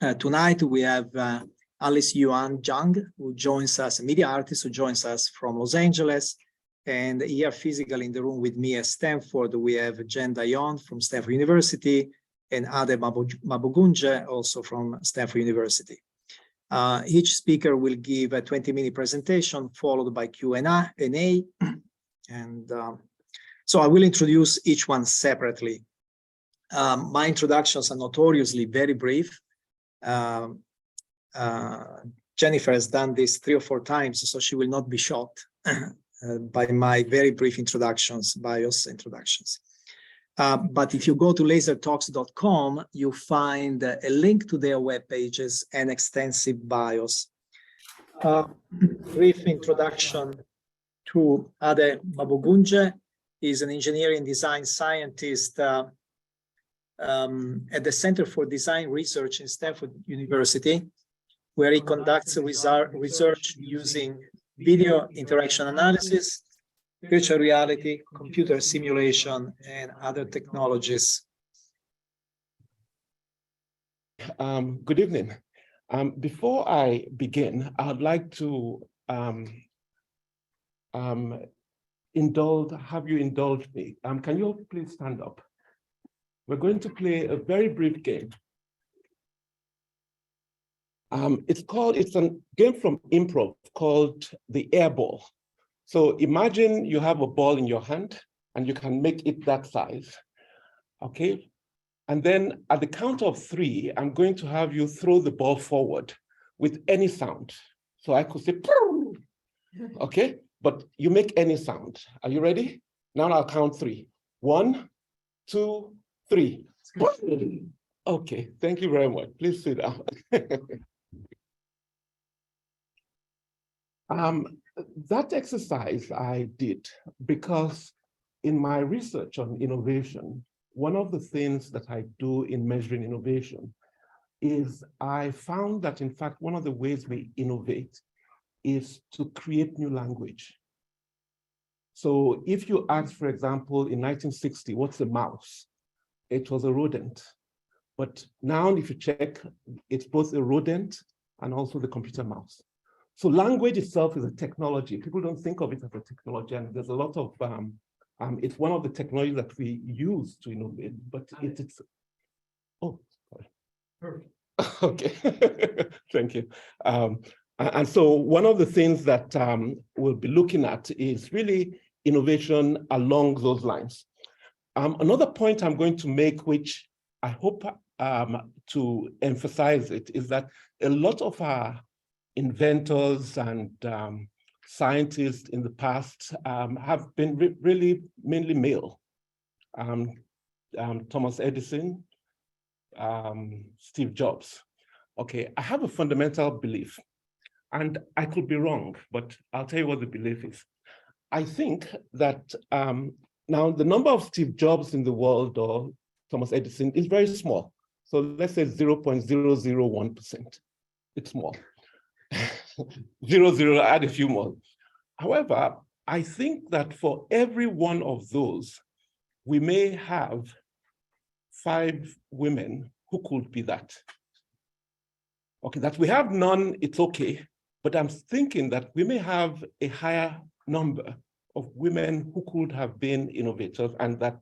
Tonight we have Alice Yuan Zhang, who joins us, a media artist who joins us from Los Angeles. And here physically in the room with me at Stanford, we have Jen Dayon from Stanford University and Mabogunje, also from Stanford University. Each speaker will give a 20-minute presentation followed by Q&A. And so I will introduce each one separately. My introductions are notoriously very brief. Jennifer has done this 3 or 4 times, so she will not be shocked by my very brief bios introductions. But if you go to lasertalks.com, you find a link to their web pages and extensive bios. Brief introduction to Ade Mabogunje. Is an engineering design scientist at the Center for Design Research in Stanford University, where he conducts research using video interaction analysis, virtual reality, computer simulation, and other technologies. Good evening. Before I begin, I'd like to have you indulge me. Can you all please stand up? We're going to play a very brief game. It's a game from improv called the air ball. So imagine you have a ball in your hand and you can make it that size, okay? And then at the count of 3, I'm going to have you throw the ball forward with any sound. So I could say, okay? But you make any sound. Are you ready? Now I'll count 3. 1, 2, 3. Okay, thank you very much. Please sit down. That exercise I did because in my research on innovation, one of the things that I do in measuring innovation is I found that, in fact, one of the ways we innovate is to create new language. So if you ask, for example, in 1960, what's a mouse? It was a rodent. But now if you check, it's both a rodent and also the computer mouse. So language itself is a technology. People don't think of it as a technology, and there's a lot of, it's one of the technologies that we use to innovate, but it's oh, sorry. Perfect. Okay, thank you. And so one of the things that we'll be looking at is really innovation along those lines. Another point I'm going to make, which I hope to emphasize it, is that a lot of our inventors and scientists in the past have been really mainly male. Thomas Edison, Steve Jobs. Okay, I have a fundamental belief, and I could be wrong, but I'll tell you what the belief is. I think that now the number of Steve Jobs in the world or Thomas Edison is very small. So let's say 0.001%. It's small. 0, add a few more. However, I think that for every one of those, we may have 5 women who could be that. Okay, that we have none, it's okay. But I'm thinking that we may have a higher number of women who could have been innovators, and that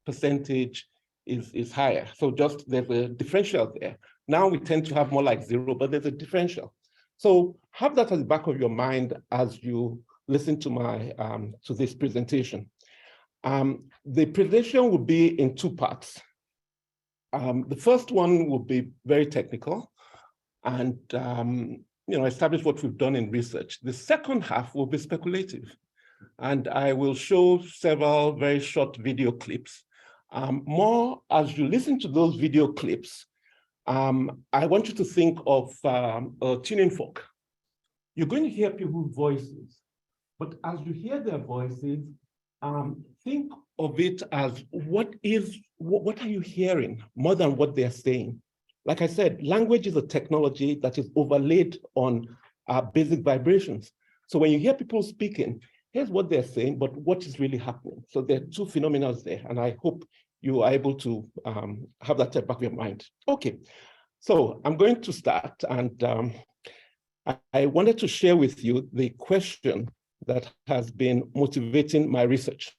percentage is higher. So just there's a differential there. Now we tend to have more like 0, but there's a differential. So have that at the back of your mind as you listen to my to this presentation. The presentation will be in 2 parts. The first one will be very technical and establish what we've done in research. The second half will be speculative, and I will show several very short video clips. More as you listen to those video clips, I want you to think of a tuning fork. You're going to hear people's voices, but as you hear their voices, think of it as what are you hearing more than what they're saying. Like I said, language is a technology that is overlaid on basic vibrations. So when you hear people speaking, here's what they're saying, but what is really happening. So there are 2 phenomena there, and I hope you are able to have that at the back of your mind. Okay, So I'm going to start, and I wanted to share with you the question that has been motivating my research.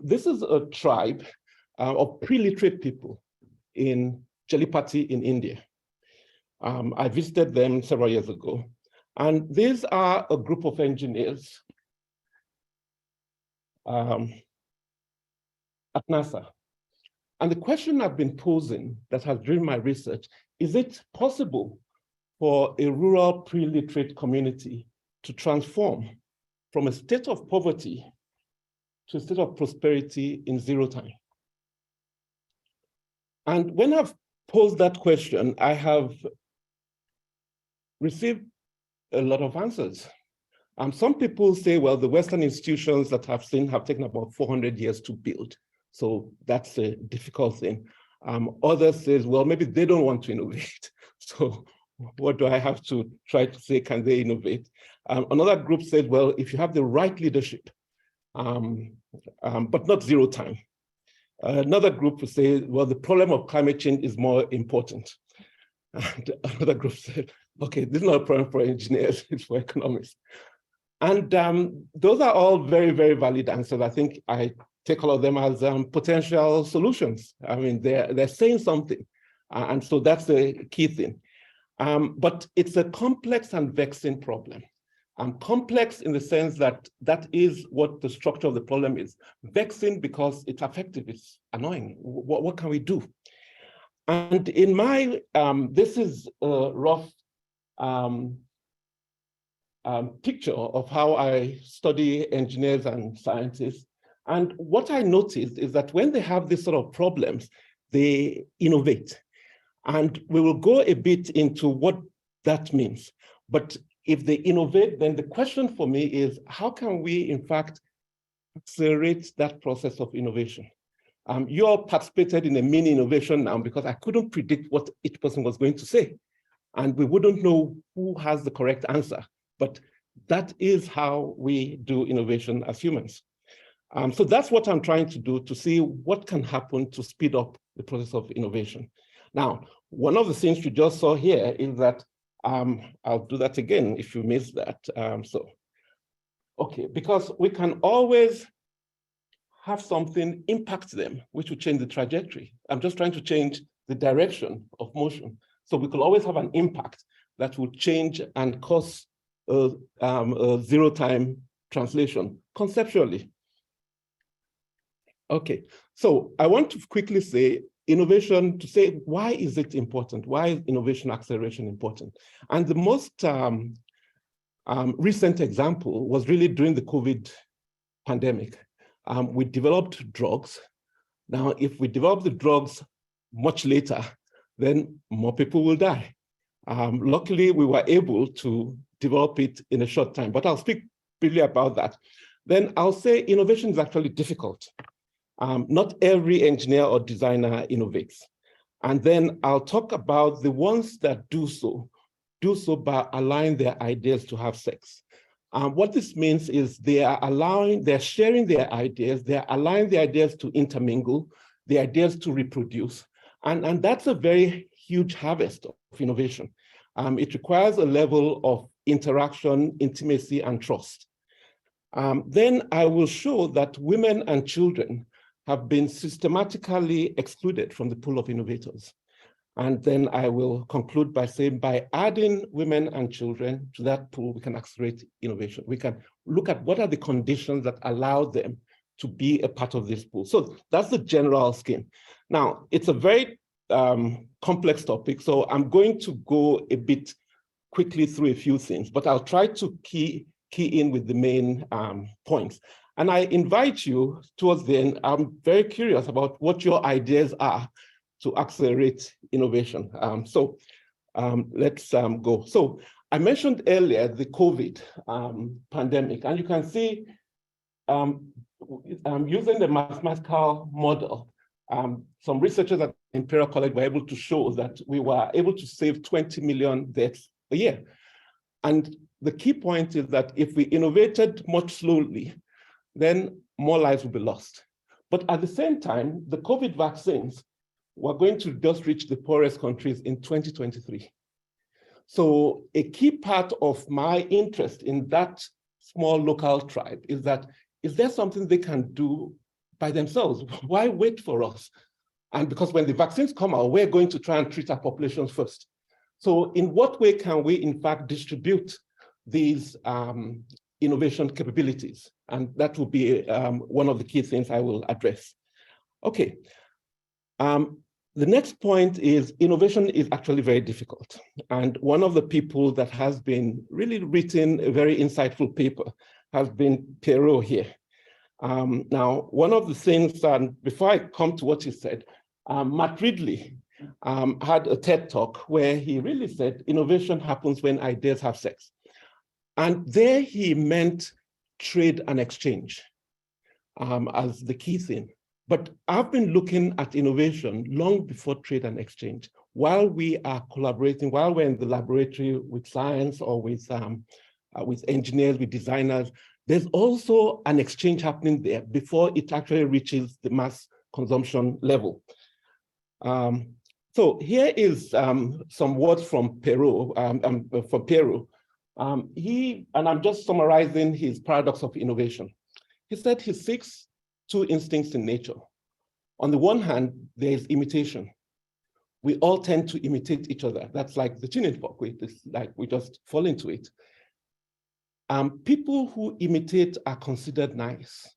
This is a tribe of pre-literate people in Jalipati in India. I visited them several years ago, and these are a group of engineers at NASA. And the question I've been posing that has driven my research, is it possible for a rural pre-literate community to transform from a state of poverty to a state of prosperity in zero time? And when I've posed that question, I have received a lot of answers. Some people say, well, the Western institutions that have taken about 400 years to build. So that's a difficult thing. Others says, well, maybe they don't want to innovate. So what do I have to try to say, can they innovate? Another group said, well, if you have the right leadership, but not zero time. Another group would say, well, the problem of climate change is more important. And another group said, okay, this is not a problem for engineers, it's for economists. And those are all very, very valid answers. I think I take all of them as potential solutions. I mean, they're saying something. And so that's the key thing. But it's a complex and vexing problem. Complex in the sense that that is what the structure of the problem is. Vexing because it's affective, it's annoying. What can we do? And in my, this is a rough picture of how I study engineers and scientists. And what I noticed is that when they have this sort of problems, they innovate. And we will go a bit into what that means. But if they innovate, then the question for me is, how can we, in fact, accelerate that process of innovation? You all participated in a mini innovation now because I couldn't predict what each person was going to say. And we wouldn't know who has the correct answer. But that is how we do innovation as humans. So that's what I'm trying to do, to see what can happen to speed up the process of innovation. Now, one of the things you just saw here is that, I'll do that again if you missed that. Okay, because we can always have something impact them, which will change the trajectory. I'm just trying to change the direction of motion. So we could always have an impact that will change and cause a zero-time translation conceptually. Okay, so I want to quickly say innovation, to say why is it important? Why is innovation acceleration important? And the most recent example was really during the COVID pandemic. We developed drugs. Now, if we develop the drugs much later, then more people will die. Luckily, we were able to develop it in a short time, but I'll speak briefly about that. Then I'll say innovation is actually difficult. Not every engineer or designer innovates. And then I'll talk about the ones that do so by allowing their ideas to have sex. What this means is they're sharing their ideas, they're allowing the ideas to intermingle, the ideas to reproduce. And that's a very huge harvest of innovation. It requires a level of interaction, intimacy, and trust. Then I will show that women and children have been systematically excluded from the pool of innovators. And then I will conclude by saying, by adding women and children to that pool, we can accelerate innovation. We can look at what are the conditions that allow them to be a part of this pool. So that's the general scheme. Now, it's a very complex topic, so I'm going to go a bit quickly through a few things, but I'll try to key in with the main points. And I invite you towards the end, I'm very curious about what your ideas are to accelerate innovation. Let's go. So I mentioned earlier the COVID pandemic, and you can see using the mathematical model, some researchers at Imperial College were able to show that we were able to save 20 million deaths a year. And the key point is that if we innovated much slowly, then more lives will be lost. But at the same time, the COVID vaccines we're going to just reach the poorest countries in 2023. So a key part of my interest in that small local tribe is that, is there something they can do by themselves? Why wait for us? And because when the vaccines come out, we're going to try and treat our populations first. So in what way can we, in fact, distribute these innovation capabilities? And that will be one of the key things I will address. Okay. The next point is innovation is actually very difficult. And one of the people that has been really written a very insightful paper has been Perot here. Now, one of the things, and before I come to what he said, Matt Ridley had a TED talk where he really said innovation happens when ideas have sex. And there he meant trade and exchange as the key thing. But I've been looking at innovation long before trade and exchange. While we are collaborating, while we're in the laboratory with science or with engineers, with designers, there's also an exchange happening there before it actually reaches the mass consumption level. So here is some words from Perot, and I'm just summarizing his paradox of innovation. He said he seeks two instincts in nature. On the one hand, there is imitation. We all tend to imitate each other. That's like the tuning fork. We just fall into it. People who imitate are considered nice.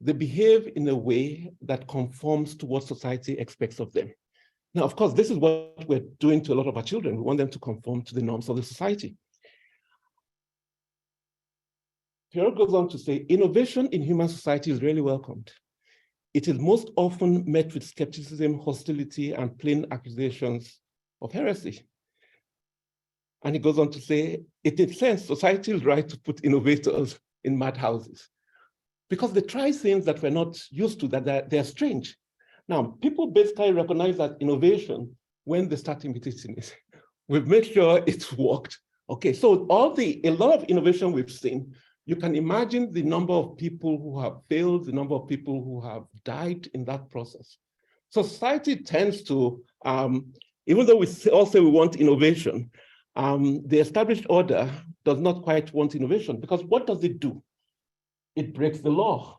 They behave in a way that conforms to what society expects of them. Now, of course, this is what we're doing to a lot of our children. We want them to conform to the norms of the society. Pierre goes on to say, innovation in human society is rarely welcomed. It is most often met with skepticism, hostility, and plain accusations of heresy. And he goes on to say, it makes sense, society is right to put innovators in madhouses because they try things that we're not used to, that they're strange. Now, people basically recognize that innovation when they start imitating it. We've made sure it's worked. Okay, so a lot of innovation we've seen, you can imagine the number of people who have failed, the number of people who have died in that process. So society tends to, even though we all say we want innovation, the established order does not quite want innovation because what does it do? It breaks the law.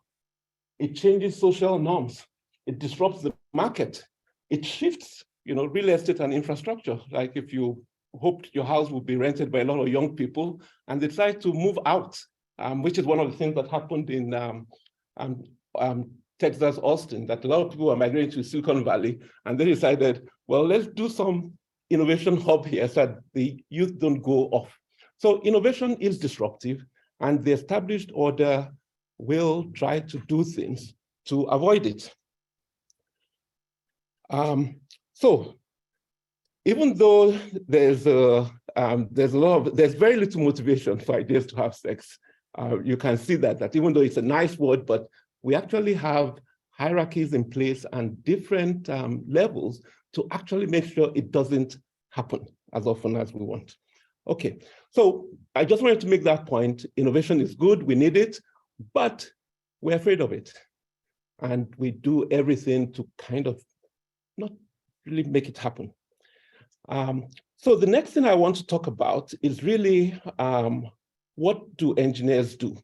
It changes social norms. It disrupts the market. It shifts, real estate and infrastructure. Like if you hoped your house would be rented by a lot of young people and they decide to move out, which is one of the things that happened in Texas, Austin, that a lot of people were migrating to Silicon Valley and they decided, well, let's do some innovation hub here so that the youth don't go off. So innovation is disruptive and the established order will try to do things to avoid it. So even though there's very little motivation for ideas to have sex, you can see that even though it's a nice word, but we actually have hierarchies in place and different levels to actually make sure it doesn't happen as often as we want. Okay, so I just wanted to make that point. Innovation is good, we need it, but we're afraid of it. And we do everything to kind of not really make it happen. So the next thing I want to talk about is really what do engineers do?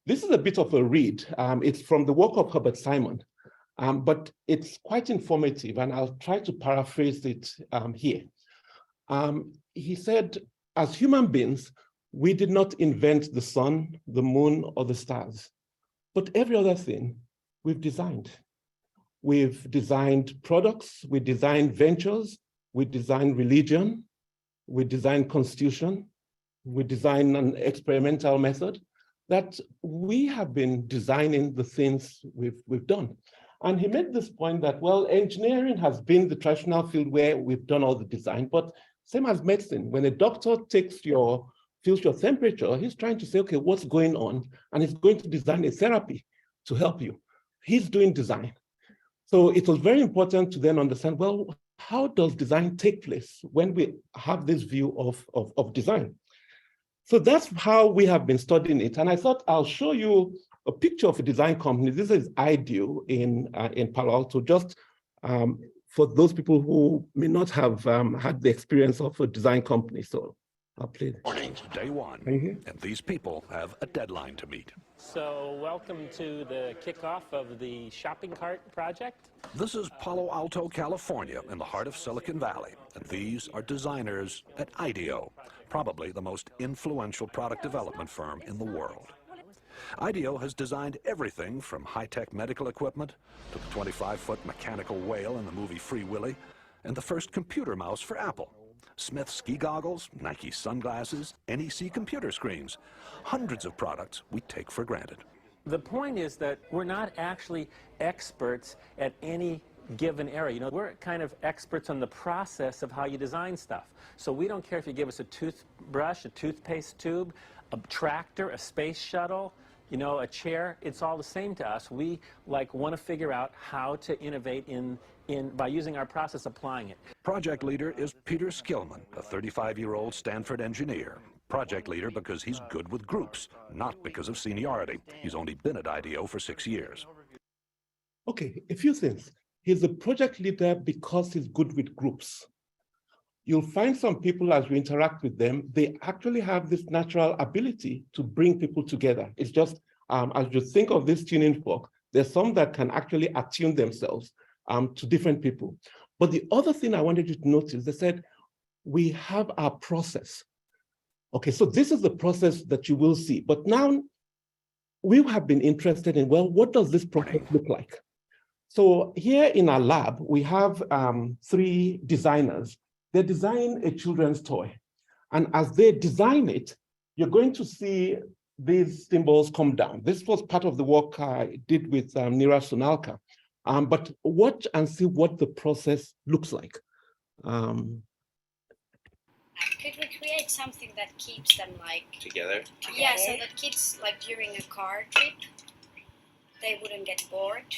This is a bit of a read. It's from the work of Herbert Simon, but it's quite informative and I'll try to paraphrase it here. He said, as human beings, we did not invent the sun, the moon, or the stars, but every other thing we've designed. We've designed products, we designed ventures, we designed religion, we designed constitution, we designed an experimental method, that we have been designing the things we've done. And he made this point that, well, engineering has been the traditional field where we've done all the design, but same as medicine, when a doctor feels your temperature, he's trying to say, okay, what's going on? And he's going to design a therapy to help you. He's doing design. So it was very important to then understand, well, how does design take place when we have this view of design? So that's how we have been studying it. And I thought I'll show you a picture of a design company. This is IDEO in Palo Alto, just for those people who may not have had the experience of a design company. So I'll play it. Morning, day one, Are you here? and these people have a deadline to meet. So welcome to the kickoff of the shopping cart project. This is Palo Alto, California, in the heart of Silicon Valley, and these are designers at IDEO, probably the most influential product development firm in the world. IDEO has designed everything from high-tech medical equipment to the 25-foot mechanical whale in the movie Free Willy and the first computer mouse for Apple. Smith ski goggles, Nike sunglasses, NEC computer screens. Hundreds of products we take for granted. The point is that we're not actually experts at any given area. You know, we're kind of experts on the process of how you design stuff. So we don't care if you give us a toothbrush, a toothpaste tube, a tractor, a space shuttle, you know, a chair. It's all the same to us. We want to figure out how to innovate by using our process, applying it. Project leader is Peter Skillman, a 35-year-old Stanford engineer. Project leader because he's good with groups, not because of seniority. He's only been at IDEO for 6 years. Okay, a few things. He's a project leader because he's good with groups. You'll find some people, as you interact with them, they actually have this natural ability to bring people together. It's just, as you think of this tuning fork, there's some that can actually attune themselves to different people. But the other thing I wanted you to notice, they said, we have our process. Okay, so this is the process that you will see. But now we have been interested in, well, what does this process look like? So here in our lab, we have 3 designers. They design a children's toy. And as they design it, you're going to see these symbols come down. This was part of the work I did with Neeraj Sonalka. But watch and see what the process looks like. Could we create something that keeps them together? Yeah, so that kids during a car trip, they wouldn't get bored.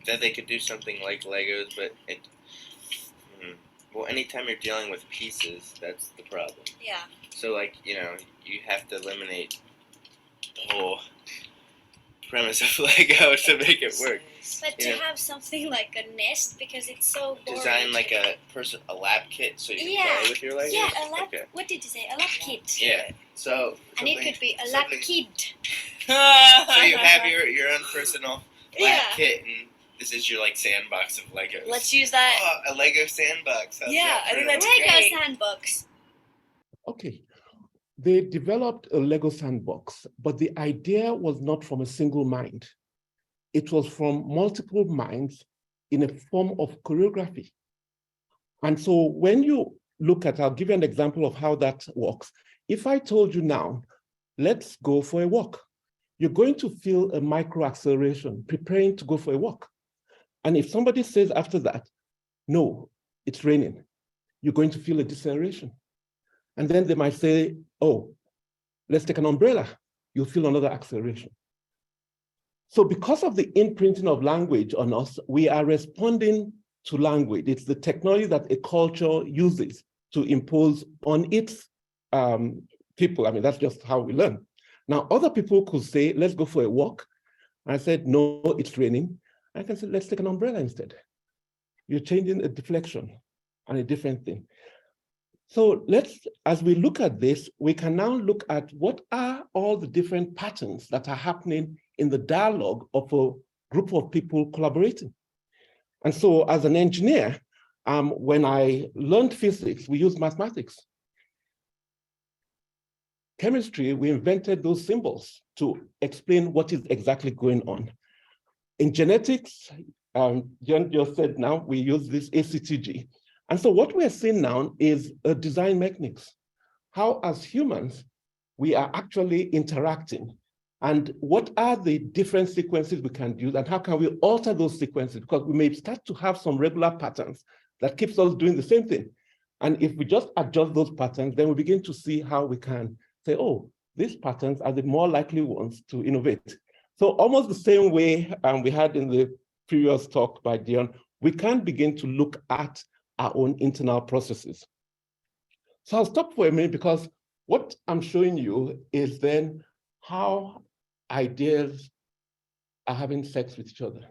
That they could do something like Legos, but well, anytime you're dealing with pieces, that's the problem. Yeah. So you have to eliminate the whole premise of Lego to make it work. But to have something like a nest, because it's so boring. Design like a lab kit so you can play with your Legos? Yeah, a lab, okay. What did you say? A lab kit. Yeah, so... And it could be a lab kid. So you have your own personal lab kit, and this is your sandbox of Legos. Let's use that. Oh, a Lego sandbox. Yeah, I think that's Lego sandbox. Okay. They developed a Lego sandbox, but the idea was not from a single mind. It was from multiple minds in a form of choreography. And so when you look at, I'll give you an example of how that works. If I told you now, let's go for a walk, you're going to feel a micro acceleration, preparing to go for a walk. And if somebody says after that, no, it's raining, you're going to feel a deceleration. And then they might say, oh, let's take an umbrella. You'll feel another acceleration. So because of the imprinting of language on us, we are responding to language. It's the technology that a culture uses to impose on its people. I mean, that's just how we learn. Now, other people could say, let's go for a walk. I said, no, it's raining. I can say, let's take an umbrella instead. You're changing a deflection and a different thing. So as we look at this, we can now look at what are all the different patterns that are happening in the dialogue of a group of people collaborating. And so as an engineer, when I learned physics, we used mathematics. Chemistry, we invented those symbols to explain what is exactly going on. In genetics, John just said now, we use this ACTG. And so what we're seeing now is a design mechanics. How as humans, we are actually interacting. And what are the different sequences we can use, and how can we alter those sequences? Because we may start to have some regular patterns that keeps us doing the same thing. And if we just adjust those patterns, then we begin to see how we can say, oh, these patterns are the more likely ones to innovate. So almost the same way we had in the previous talk by Dion, we can begin to look at our own internal processes. So I'll stop for a minute because what I'm showing you is then how ideas are having sex with each other.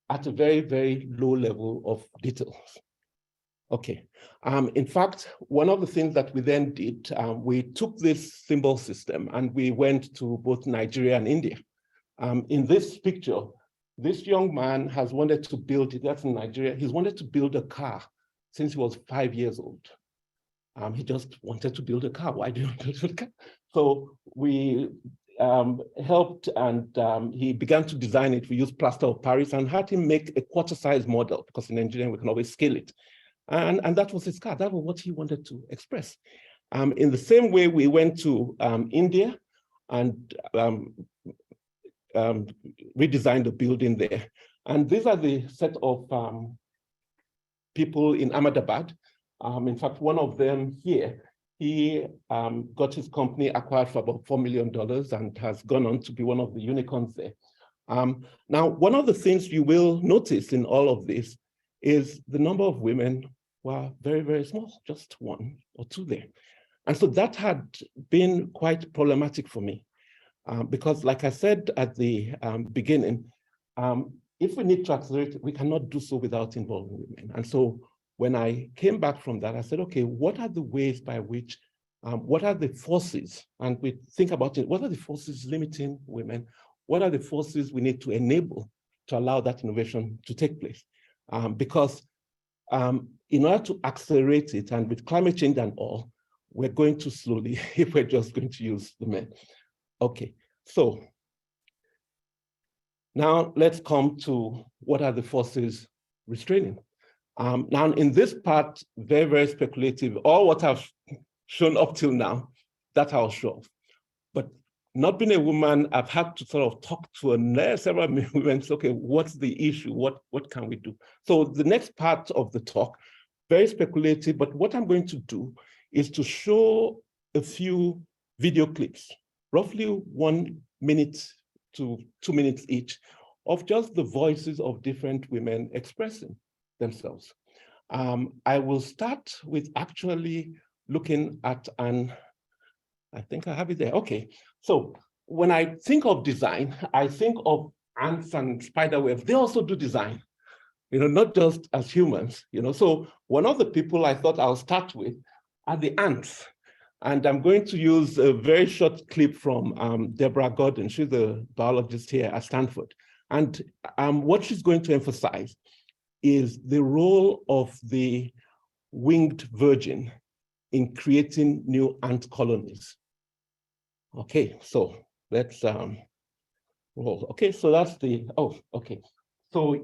at a very, very low level of details. Okay. In fact, one of the things that we then did, we took this symbol system and we went to both Nigeria and India. In this picture, this young man has wanted to build, that's in Nigeria, he's wanted to build a car since he was 5 years old. He just wanted to build a car. Why do you want to build a car? So we helped, and he began to design it. We used plaster of Paris and had him make a quarter-size model, because in engineering we can always scale it. And that was his car. That was what he wanted to express. In the same way, we went to India and redesigned the building there. And these are the set of people in Ahmedabad. In fact, one of them here, he got his company acquired for about $4 million and has gone on to be one of the unicorns there. Now, one of the things you will notice in all of this is the number of women were very, very small, just 1 or 2 there. And so that had been quite problematic for me because, like I said at the beginning, if we need to accelerate, we cannot do so without involving women. And so when I came back from that, I said, okay, what are the ways by which, what are the forces, and we think about it, what are the forces limiting women? What are the forces we need to enable to allow that innovation to take place? Because in order to accelerate it, and with climate change and all, we're going too slowly if we're just going to use the men. Okay, so now let's come to what are the forces restraining. Now in this part, very, very speculative, all what I've shown up till now, that I'll show. But not being a woman, I've had to sort of talk to several women, okay, what's the issue? What can we do? So the next part of the talk, very speculative, but what I'm going to do is to show a few video clips, roughly 1 minute to 2 minutes each, of just the voices of different women expressing themselves. I will start with actually looking at I think I have it there. Okay, so when I think of design, I think of ants and spider webs. They also do design, not just as humans, So one of the people I thought I'll start with are the ants. And I'm going to use a very short clip from Deborah Gordon. She's a biologist here at Stanford. And what she's going to emphasize is the role of the winged virgin in creating new ant colonies. Okay, so let's roll. Okay, so that's okay. So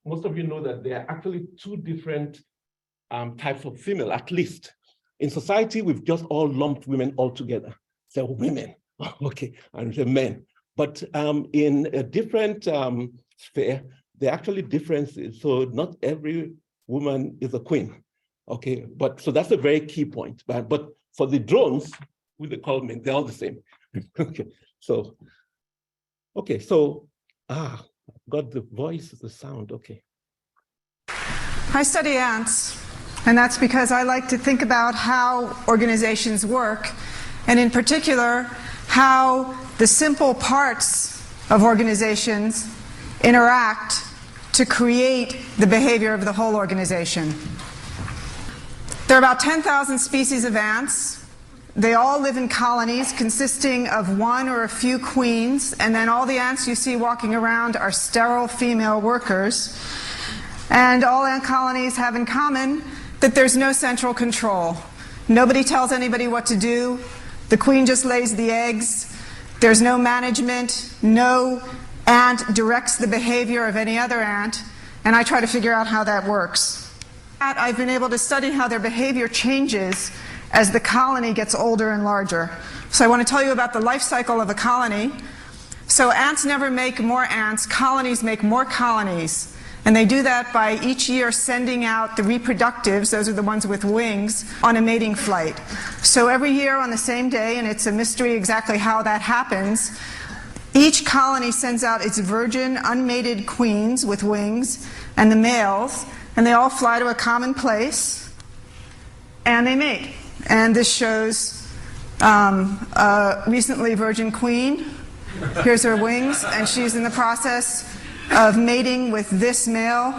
most of you know that there are actually 2 different types of female, at least. In society, we've just all lumped women all together. So women, okay, and the men. But in a different sphere, there are actually differences. So not every woman is a queen, okay? But so that's a very key point. But for the drones, with the call men, they're all the same. Okay, so got the voice, the sound, okay. I study ants, and that's because I like to think about how organizations work, and in particular, how the simple parts of organizations interact to create the behavior of the whole organization. There are about 10,000 species of ants. They all live in colonies consisting of 1 or a few queens, and then all the ants you see walking around are sterile female workers. And all ant colonies have in common that there's no central control. Nobody tells anybody what to do. The queen just lays the eggs. There's no management. No ant directs the behavior of any other ant, and I try to figure out how that works. I've been able to study how their behavior changes as the colony gets older and larger. So I want to tell you about the life cycle of a colony. So ants never make more ants, colonies make more colonies. And they do that by each year sending out the reproductives, those are the ones with wings, on a mating flight. So every year on the same day, and it's a mystery exactly how that happens, each colony sends out its virgin, unmated queens with wings, and the males, and they all fly to a common place, and they mate. And this shows a recently virgin queen. Here's her wings, and she's in the process of mating with this male,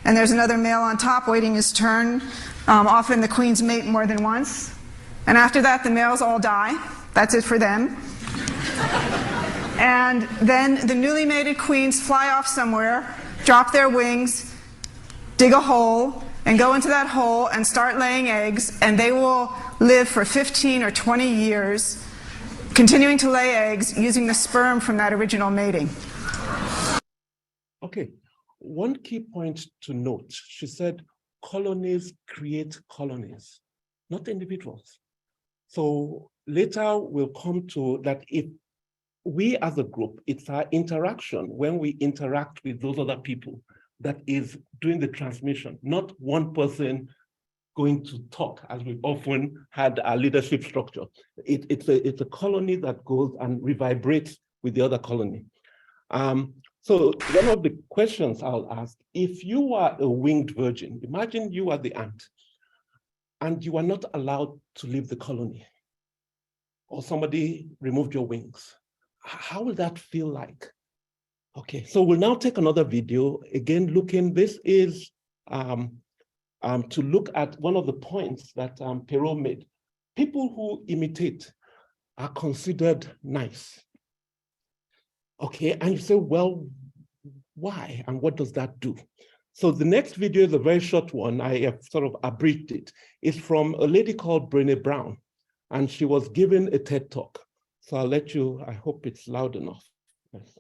and there's another male on top waiting his turn. Often the queens mate more than once, and after that the males all die. That's it for them. And then the newly mated queens fly off somewhere, drop their wings, dig a hole, and go into that hole and start laying eggs, and they will live for 15 or 20 years, continuing to lay eggs using the sperm from that original mating. Okay, one key point to note, she said, colonies create colonies, not individuals. So later we'll come to that if we as a group, it's our interaction when we interact with those other people that is doing the transmission, not one person going to talk, as we've often had our leadership structure. It's a colony that goes and reverberates with the other colony. So one of the questions I'll ask, if you are a winged virgin, imagine you are the ant, and you are not allowed to leave the colony, or somebody removed your wings. How will that feel like? Okay, so we'll now take another video. Again, this is to look at one of the points that Perrault made. People who imitate are considered nice. Okay, and you say, well, why? And what does that do? So the next video is a very short one. I have sort of abridged it. It's from a lady called Brené Brown, and she was giving a TED Talk. So I'll let you, I hope it's loud enough. Yes.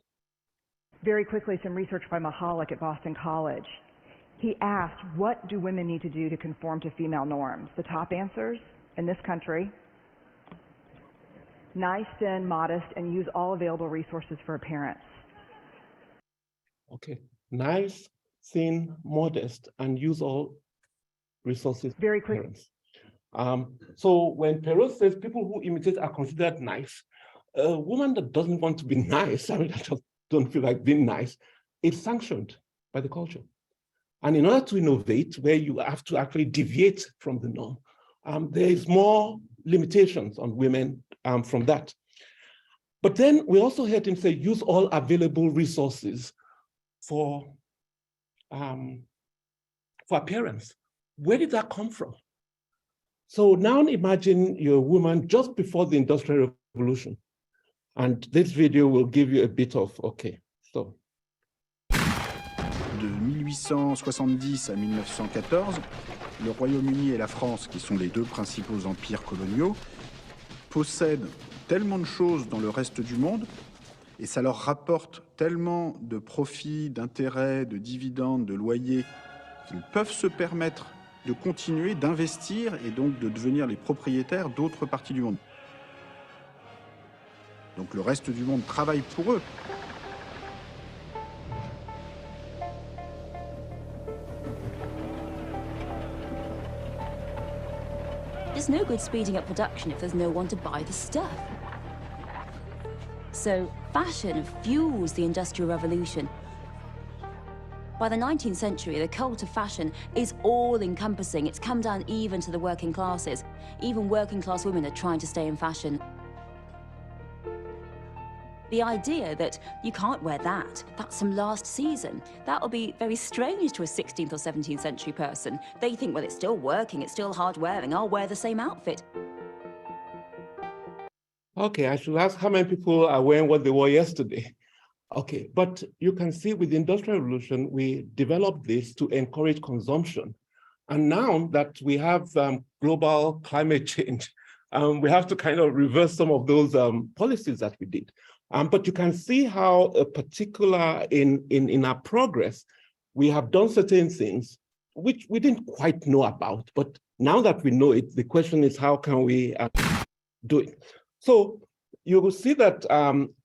Very quickly, some research by Mahalik at Boston College. He asked, what do women need to do to conform to female norms? The top answers in this country: nice, thin, modest, and use all available resources for appearance. Okay, nice, thin, modest, and use all resources. Very quick. So when Perrault says people who imitate are considered nice, a woman that doesn't want to be nice, I just don't feel like being nice, it's sanctioned by the culture. And in order to innovate, where you have to actually deviate from the norm, there is more limitations on women from that. But then we also heard him say, use all available resources for appearance. Where did that come from? So now imagine you're a woman just before the Industrial Revolution. And this video will give you a bit of, okay, so. De 1870 à 1914, le Royaume-Uni et la France, qui sont les deux principaux empires coloniaux, possèdent tellement de choses dans le reste du monde, et ça leur rapporte tellement de profits, d'intérêts, de dividendes, de loyers, qu'ils peuvent se permettre de continuer d'investir et donc de devenir les propriétaires d'autres parties du monde. Donc le reste du monde travaille pour eux. There's no good speeding up production if there's no one to buy the stuff. So fashion fuels the Industrial Revolution. By the 19th century, the cult of fashion is all-encompassing. It's come down even to the working classes. Even working-class women are trying to stay in fashion. The idea that you can't wear that, that's from last season, that'll be very strange to a 16th or 17th century person. They think, well, it's still working, it's still hard wearing, I'll wear the same outfit. Okay, I should ask how many people are wearing what they wore yesterday. Okay, but you can see with the Industrial Revolution, we developed this to encourage consumption. And now that we have global climate change, we have to kind of reverse some of those policies that we did. But you can see how in our progress, we have done certain things which we didn't quite know about. But now that we know it, the question is, how can we do it? So you will see that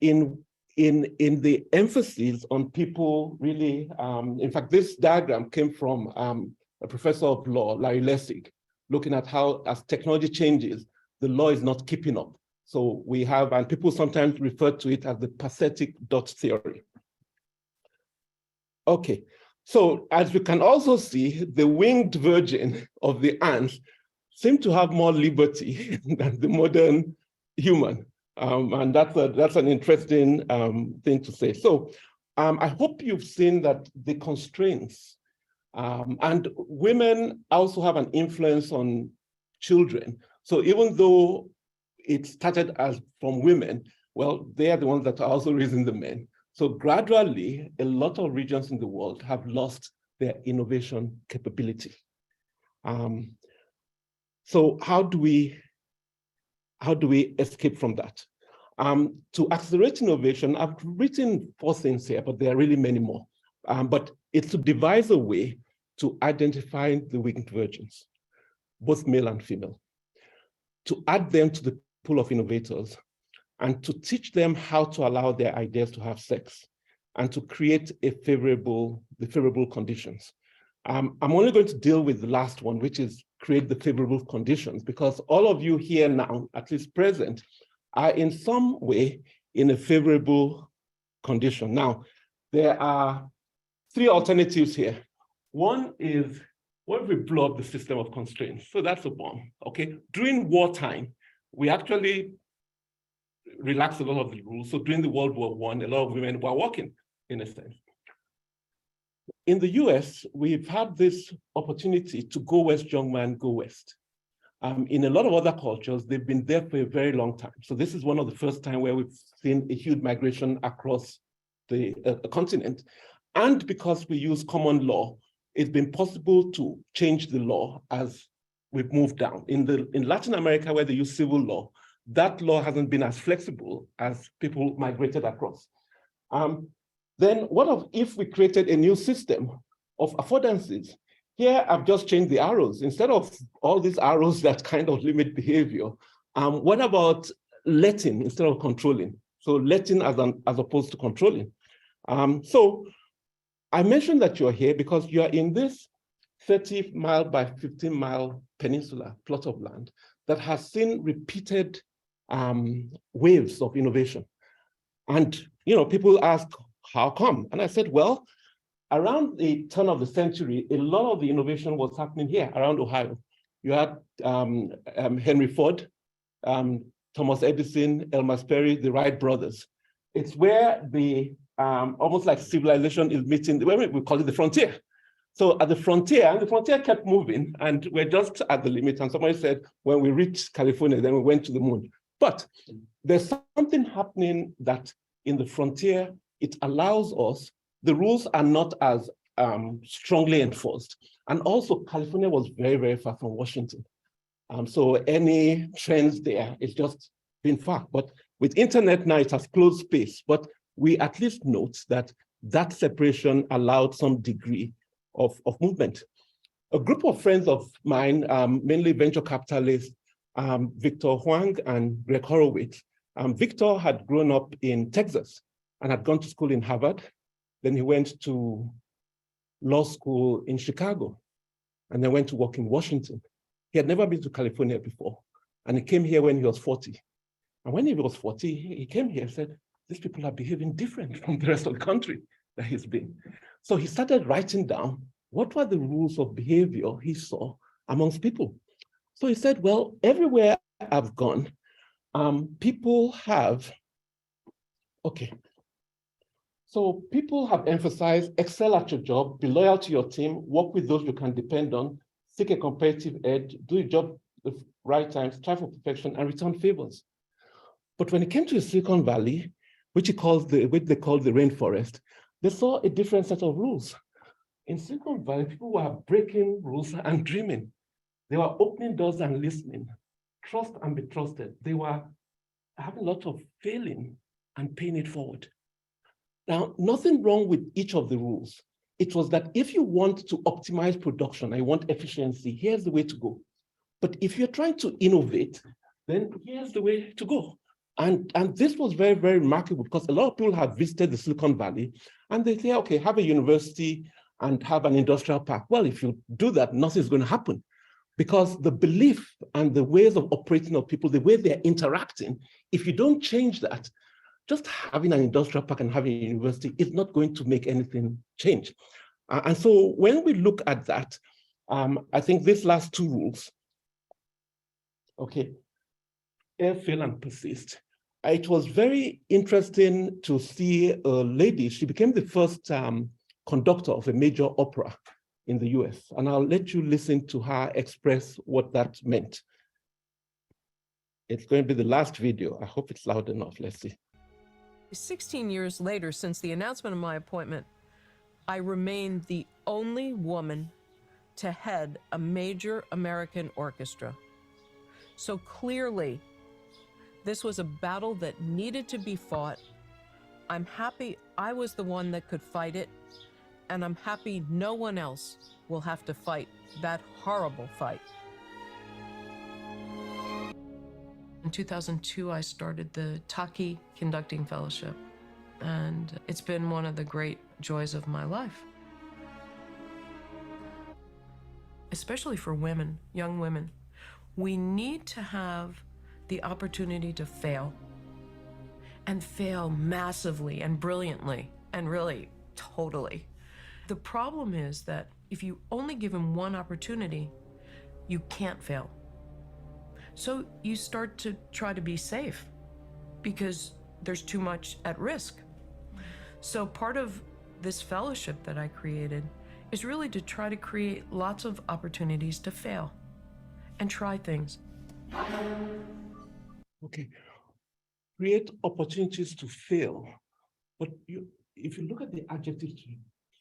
in the emphasis on people really, in fact, this diagram came from a professor of law, Larry Lessig, looking at how as technology changes, the law is not keeping up. So we have, and people sometimes refer to it as the pathetic dot theory. Okay, so as you can also see, the winged virgin of the ants seem to have more liberty than the modern human. And that's an interesting thing to say. So I hope you've seen that the constraints, and women also have an influence on children. So even though it started as from women, well, they are the ones that are also raising the men. So gradually, a lot of regions in the world have lost their innovation capability. So how do we escape from that? To accelerate innovation, I've written 4 things here, but there are really many more. But it's to devise a way to identify the weak virgins, both male and female, to add them to the pool of innovators, and to teach them how to allow their ideas to have sex, and to create the favorable conditions. I'm only going to deal with the last one, which is create the favorable conditions, because all of you here now, at least present, are in some way in a favorable condition. Now, there are 3 alternatives here. One is, what if we blow up the system of constraints? So that's a bomb, okay? During wartime, we actually relaxed a lot of the rules. So during the World War I, a lot of women were working, in a sense. In the US, we've had this opportunity to go west, young man, go west. In a lot of other cultures, they've been there for a very long time. So this is one of the first time where we've seen a huge migration across the continent. And because we use common law, it's been possible to change the law as we've moved down. In Latin America, where they use civil law, that law hasn't been as flexible as people migrated across. Then what if we created a new system of affordances? Here, I've just changed the arrows. Instead of all these arrows that kind of limit behavior, what about letting instead of controlling? So letting as opposed to controlling. So I mentioned that you're here because you're in this 30-mile by 15-mile peninsula plot of land that has seen repeated waves of innovation. And people ask, how come? And I said, well, around the turn of the century, a lot of the innovation was happening here around Ohio. You had Henry Ford, Thomas Edison, Elmer Sperry, the Wright brothers. It's where the almost like civilization is meeting, we call it the frontier. So at the frontier, and the frontier kept moving, and we're just at the limit. And somebody said, when we reached California, then we went to the moon. But there's something happening that in the frontier, it allows us, the rules are not as strongly enforced. And also California was very, very far from Washington. So any trends there, it's just been far. But with internet now, it has closed space. But we at least note that that separation allowed some degree of movement. A group of friends of mine, mainly venture capitalists, Victor Huang and Greg Horowitz. Victor had grown up in Texas and had gone to school in Harvard. Then he went to law school in Chicago and then went to work in Washington. He had never been to California before. And he came here when he was 40. And when he was 40, he came here and said, these people are behaving different from the rest of the country that he's been. So he started writing down what were the rules of behavior he saw amongst people. So he said, well, everywhere I've gone, people have, so people have emphasized excel at your job, be loyal to your team, work with those you can depend on, seek a competitive edge, do your job at the right time, strive for perfection, and return favors. But when it came to Silicon Valley, which they call the rainforest, they saw a different set of rules. In Silicon Valley, people were breaking rules and dreaming. They were opening doors and listening, trust and be trusted. They were having a lot of failing and paying it forward. Now, nothing wrong with each of the rules. It was that if you want to optimize production and you want efficiency, here's the way to go. But if you're trying to innovate, then here's the way to go. And this was very, very remarkable because a lot of people have visited the Silicon Valley and they say, okay, have a university and have an industrial park. Well, if you do that, nothing's going to happen because the belief and the ways of operating of people, the way they're interacting, if you don't change that, just having an industrial park and having a university is not going to make anything change. And so when we look at that, I think these last 2 rules, okay, fail and persist, it was very interesting to see a lady. She became the first conductor of a major opera in the US. And I'll let you listen to her express what that meant. It's going to be the last video. I hope it's loud enough. Let's see. 16 years later, since the announcement of my appointment, I remained the only woman to head a major American orchestra. So clearly, this was a battle that needed to be fought. I'm happy I was the one that could fight it, and I'm happy no one else will have to fight that horrible fight. In 2002, I started the Taki Conducting Fellowship, and it's been one of the great joys of my life. Especially for women, young women, we need to have the opportunity to fail, and fail massively and brilliantly, and really totally. The problem is that if you only give them one opportunity, you can't fail. So you start to try to be safe because there's too much at risk. So part of this fellowship that I created is really to try to create lots of opportunities to fail and try things. Okay, create opportunities to fail. But if you look at the adjective to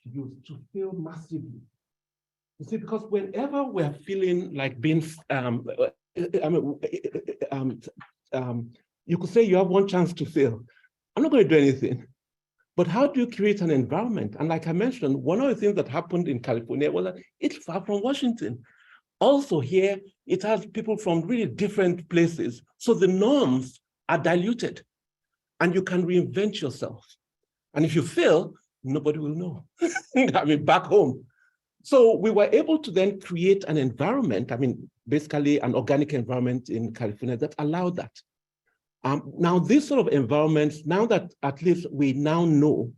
use, to fail massively, you see, because whenever we're feeling like being, you could say you have one chance to fail. I'm not going to do anything. But how do you create an environment? And like I mentioned, one of the things that happened in California was that it's far from Washington. Also here, it has people from really different places. So the norms are diluted and you can reinvent yourself. And if you fail, nobody will know. I mean, back home. So we were able to then create an environment, I mean, basically an organic environment in California that allowed that. Now, these sort of environments, now that at least we now know,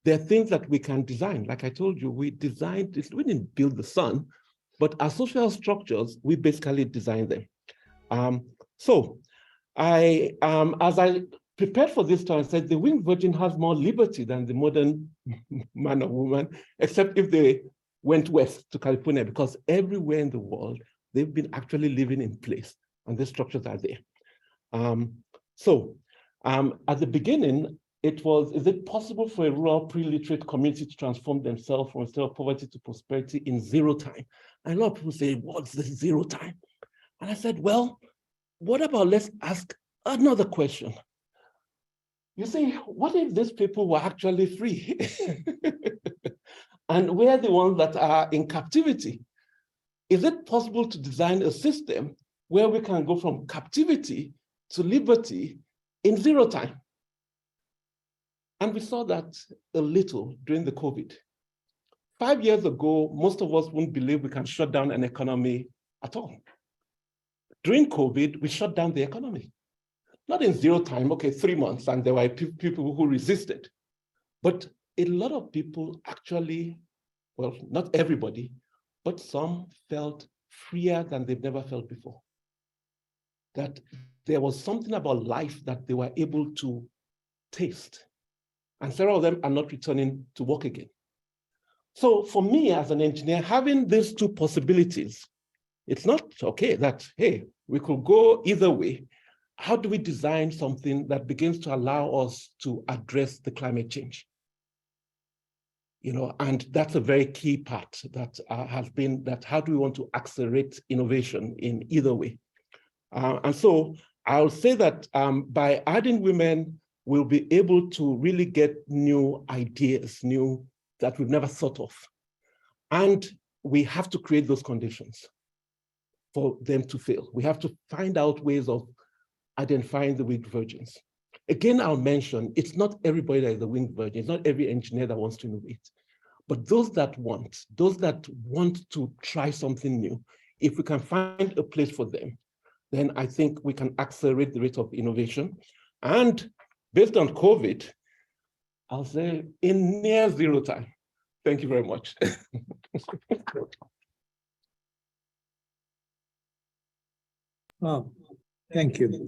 there are things that we can design. Like I told you, we designed this, we didn't build the sun, but our social structures, we basically designed them. As I prepared for this talk, I said the winged virgin has more liberty than the modern man or woman, except if they went west to California, because everywhere in the world, they've been actually living in place and the structures are there. At the beginning, it was, is it possible for a rural pre-literate community to transform themselves from a state of poverty to prosperity in 0 time? And a lot of people say, what's this 0 time? And I said, well, what about, let's ask another question. You see, what if these people were actually free? And we're the ones that are in captivity. Is it possible to design a system where we can go from captivity to liberty in 0 time? And we saw that a little during the COVID. 5 years ago, most of us wouldn't believe we can shut down an economy at all. During COVID, we shut down the economy. Not in 0 time, okay, 3 months, and there were people who resisted. But a lot of people actually, well, not everybody, but some felt freer than they've never felt before. That there was something about life that they were able to taste. And several of them are not returning to work again. So for me as an engineer, having these 2 possibilities, it's not okay that, hey, we could go either way. How do we design something that begins to allow us to address the climate change? You know, and that's a very key part that has been that how do we want to accelerate innovation in either way? And so I'll say that by adding women, we'll be able to really get new ideas, new that we've never thought of. And we have to create those conditions for them to fail. We have to find out ways of identifying the winged virgins. Again, I'll mention, it's not everybody that is a winged virgin. It's not every engineer that wants to innovate. But those that want to try something new, if we can find a place for them, then I think we can accelerate the rate of innovation. And based on COVID, I'll say in near 0 time. Thank you very much. Oh, thank you.